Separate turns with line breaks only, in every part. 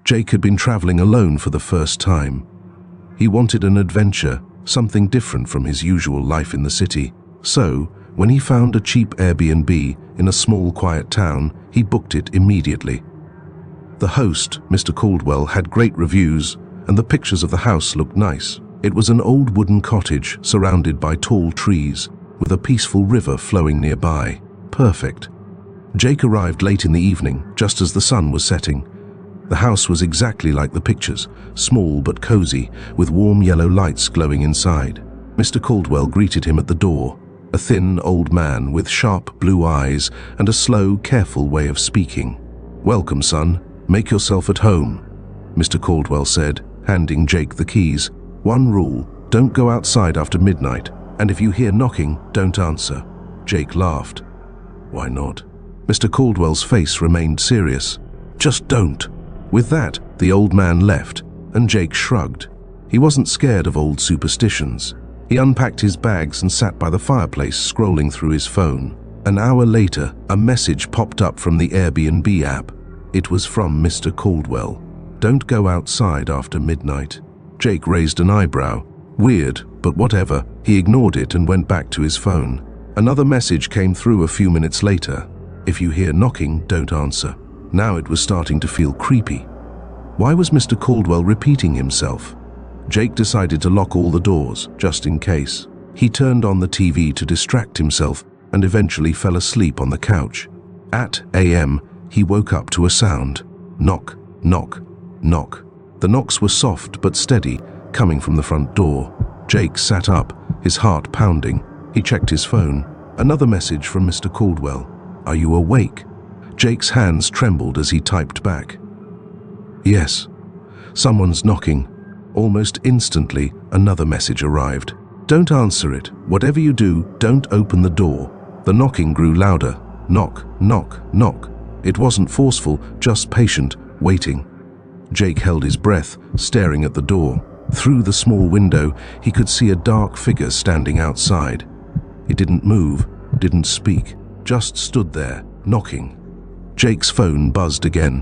Jake had been traveling alone for the first time. He wanted an adventure, something different from his usual life in the city. So, when he found a cheap Airbnb in a small, quiet town, he booked it immediately. The host, Mr. Caldwell, had great reviews, and the pictures of the house looked nice. It was an old wooden cottage surrounded by tall trees, with a peaceful river flowing nearby. Perfect. Jake arrived late in the evening, just as the sun was setting. The house was exactly like the pictures, small but cozy, with warm yellow lights glowing inside. Mr. Caldwell greeted him at the door, a thin old man with sharp blue eyes and a slow, careful way of speaking. "Welcome, son. Make yourself at home," Mr. Caldwell said, handing Jake the keys. "One rule, don't go outside after midnight, and if you hear knocking, don't answer." Jake laughed. "Why not?" Mr. Caldwell's face remained serious. "Just don't." With that, the old man left, and Jake shrugged. He wasn't scared of old superstitions. He unpacked his bags and sat by the fireplace, scrolling through his phone. An hour later, a message popped up from the Airbnb app. It was from Mr. Caldwell. "Don't go outside after midnight." Jake raised an eyebrow. Weird, but whatever. He ignored it and went back to his phone. Another message came through a few minutes later. "If you hear knocking, don't answer." Now it was starting to feel creepy. Why was Mr. Caldwell repeating himself? Jake decided to lock all the doors, just in case. He turned on the TV to distract himself and eventually fell asleep on the couch. At a.m., he woke up to a sound. Knock, knock, knock. The knocks were soft but steady, coming from the front door. Jake sat up, his heart pounding. He checked his phone. Another message from Mr. Caldwell. "Are you awake?" Jake's hands trembled as he typed back. "Yes. Someone's knocking." Almost instantly, another message arrived. "Don't answer it. Whatever you do, don't open the door." The knocking grew louder. Knock, knock, knock. It wasn't forceful, just patient, waiting. Jake held his breath, staring at the door. Through the small window, he could see a dark figure standing outside. It didn't move, didn't speak, just stood there, knocking. Jake's phone buzzed again.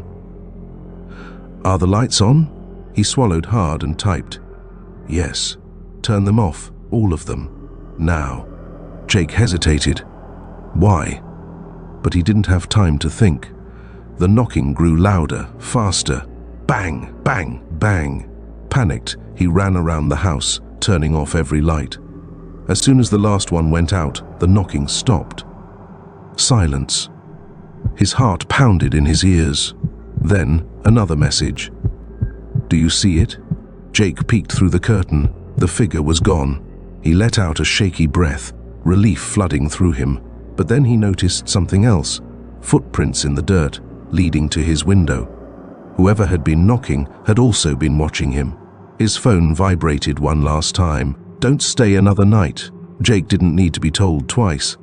"Are the lights on?" He swallowed hard and typed. "Yes. Turn them off, all of them. Now." Jake hesitated. Why? But he didn't have time to think. The knocking grew louder, faster. Bang, bang, bang. Panicked, he ran around the house, turning off every light. As soon as the last one went out, the knocking stopped. Silence. His heart pounded in his ears. Then, another message. "Do you see it?" Jake peeked through the curtain. The figure was gone. He let out a shaky breath, relief flooding through him. But then he noticed something else. Footprints in the dirt, leading to his window. Whoever had been knocking had also been watching him. His phone vibrated one last time. "Don't stay another night." Jake didn't need to be told twice.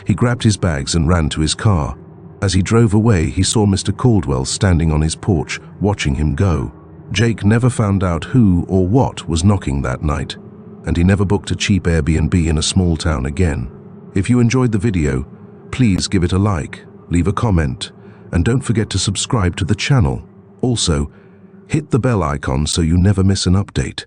He grabbed his bags and ran to his car. As he drove away, he saw Mr. Caldwell standing on his porch, watching him go. Jake never found out who or what was knocking that night, and he never booked a cheap Airbnb in a small town again. If you enjoyed the video, please give it a like, leave a comment, and don't forget to subscribe to the channel. Also, hit the bell icon so you never miss an update.